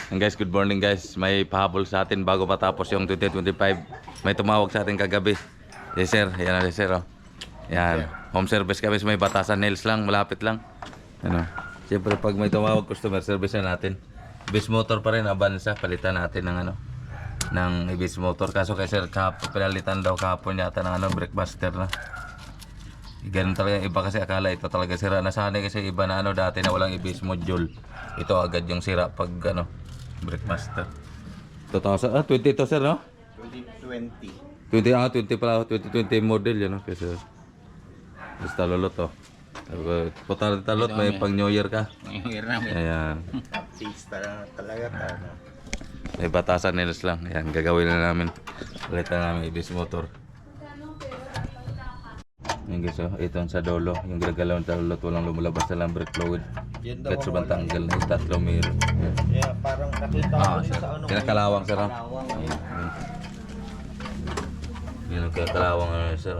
And guys, good morning guys. May pahabol sa atin bago matapos yung 2025. May tumawag sa atin kagabi. Yes sir, yan na sir. Oh. Yan. Home service kami sa may Batasan Nails lang, malapit lang. Ano? Siyempre pag may tumawag customer service na natin. Ibis motor pa rin, Avanza, palitan natin ng ano ng Ibis motor. Kaso kay sir, pinalitan daw kahapon yata ng ano, Breakmaster na. Ganun talaga, iba kasi akala ito talaga sira. Nasanay kasi iba na ano dati na walang Ibis module. Ito agad yung sira pag ano, Breakmaster. 2000, 20 to sir, no? 2020. 20 pala, 2020 model yun, no? Kasi basta lulot to. Total talot, may pang New Year ka. New Year namin. Ayan. Updates talaga. May Batasan Nails lang. Ayan, gagawin na namin. Palitan namin Ibis motor. Yung guys, oh, ito sa dolo. Yung gagalaw ng talot, walang lumalabas na lang brake fluid. Kahit sobrang tanggal na yung tatlo mirror. Yeah, parang nakita ko siya sa ano. Kinakalawang sir. Kalawang. Yun ang kinakalawang ano sir.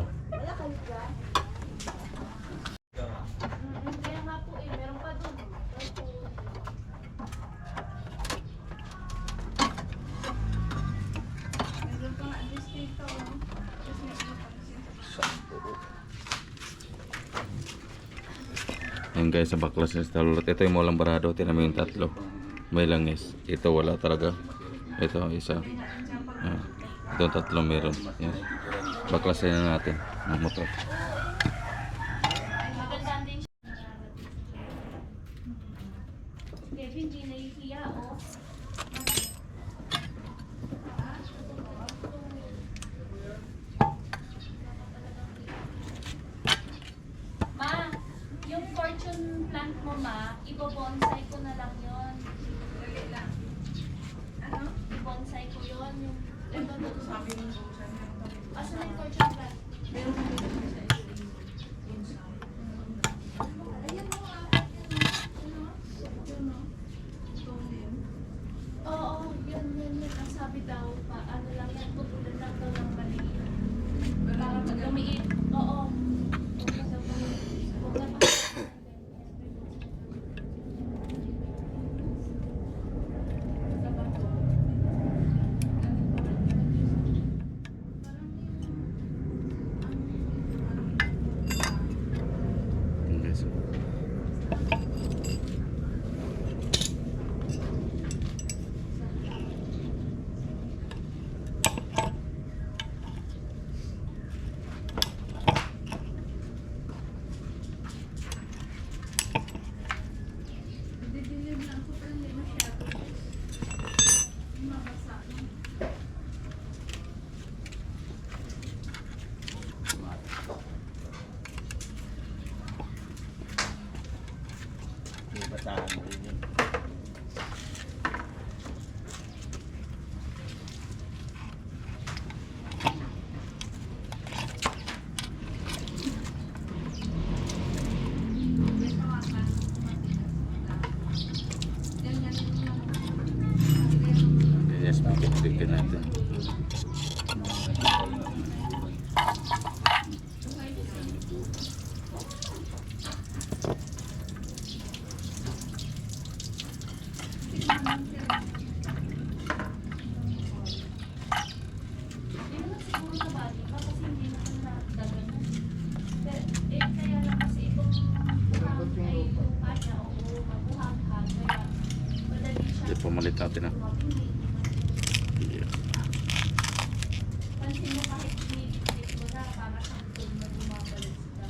Yan guys, sa baklas ng talot. Ito yung walang barado. Tinan mo yung tatlo. May langis. Ito wala talaga. Ito isa. Ito yung tatlo meron. Yan. Baklasin na natin ng motor. Fortune plant mo ma, ibo-bonsai ko na lang yun. Dali lang. Ano? I-bonsai ko yun. Yung, ito doon. Sabi ng bonsai. Asan yung fortune plant? Meron mo dito sa bonsai. Ayan mo ah. Ano? Yun o. Oo, yun. Ang sabi daw pa, ano lang yan, putulan lang daw ng maliit. Para mag-umiit. Oo. Basahan mo rin yun. Yes, pikit-pikit natin. Pumalit natin na. Pansin mo kahit pinipit mo na para sa food na bumabalik sila.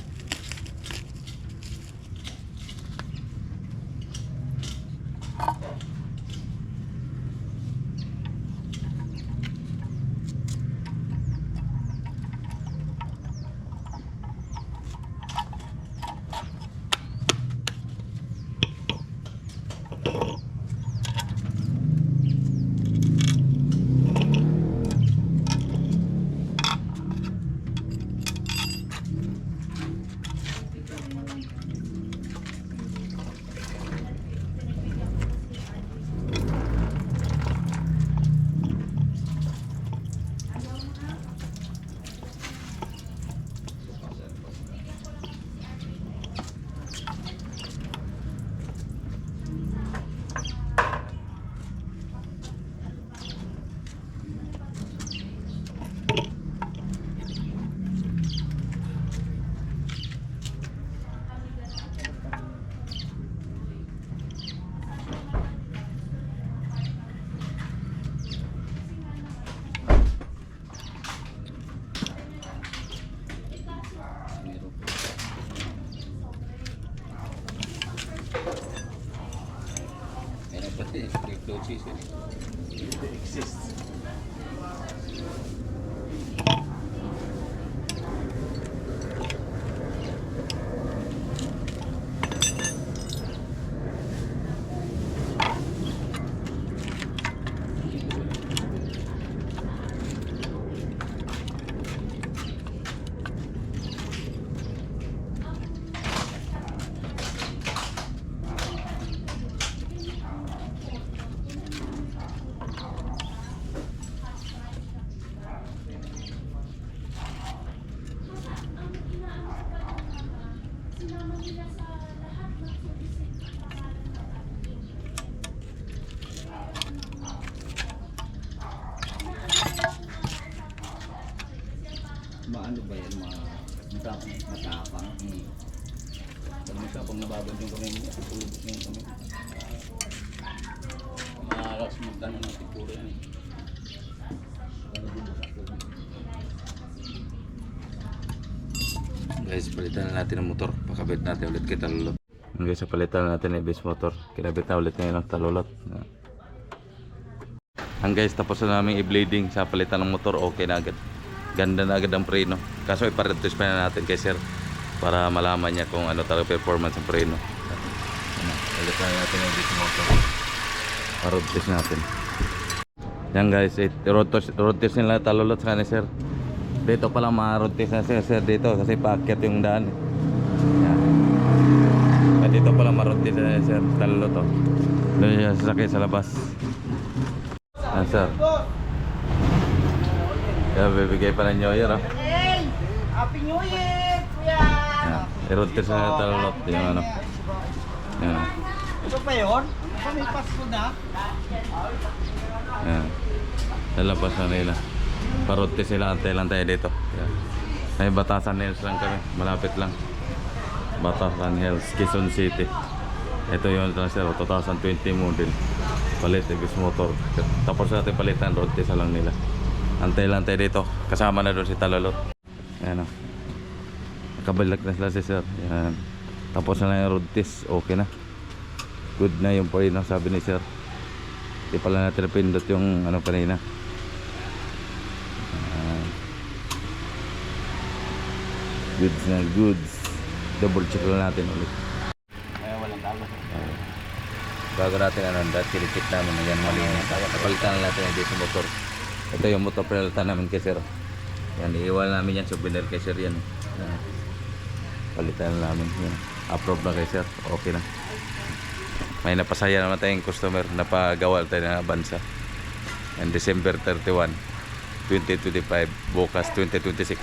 Upload system. It exists. Sinama nila sa lahat ng services ang pangalan ng ating Maano ba yan? Matapang. Pag minsan, pag nababad yung kami, tutulog na yung kami. Maalas magkano ng siguro yan. Para bubuksan ko. Guys, palitan na natin ang motor. Pakabit natin ulit kay Talulot. Guys, palitan na natin yung base motor. Kinabit na ulit ngayon ang Talulot. Ang guys, tapos na namin i-bleeding sa palitan ng motor. Okay na agad. Ganda na agad ang preno. Kaso iparentos pa na natin kay sir para malaman niya kung ano talaga performance ng preno. Palitan natin yung base motor. Parentos natin. Yan guys, road test nila Talulot sa kanil sir. Dito pala ma-road test na sir dito kasi paakyat yung daan. Yan. Dito pala ma-road test na sir Talulot to. Doon siya sasakay sa labas. Yan sir. Kaya bibigay pa ng New Year oh. Hey! Happy New Year, kuya! Yan. I-road test na Talulot yung ano. Yan. Ito pa yun? Ito may Pasko na? Yan. Lalabas na nila. Pa-road test sila, antay lang tayo dito. Yan. May Batasan Hills lang kami, malapit lang. Batasan Hills, Quezon City. Ito yung sir, 2020 model. Palit, ibis motor. Tapos natin palitan, road test lang nila. Antay lang tayo dito. Kasama na doon si Talulot. Ayan o. Nakabalag na sila si sir. Yan. Tapos na lang yung road test. Okay na. Good na yung point sabi ni sir. Di pala natin napindot yung ano kanina. Goods na goods. Double check lang natin ulit. Walang tago. Bago natin ano, dahil kinikit namin. Ayan, malinis. Kapalitan na natin yung dito motor. Ito yung motor palitan namin kay sir. Yan, iiwal namin yan. Souvenir kay sir yan. Yan. Palitan na namin. Yan. Approve na kay sir. Okay na. May napasaya naman tayong customer. Napagawa tayo na bansa. And December 31, 2025. Bukas 2026.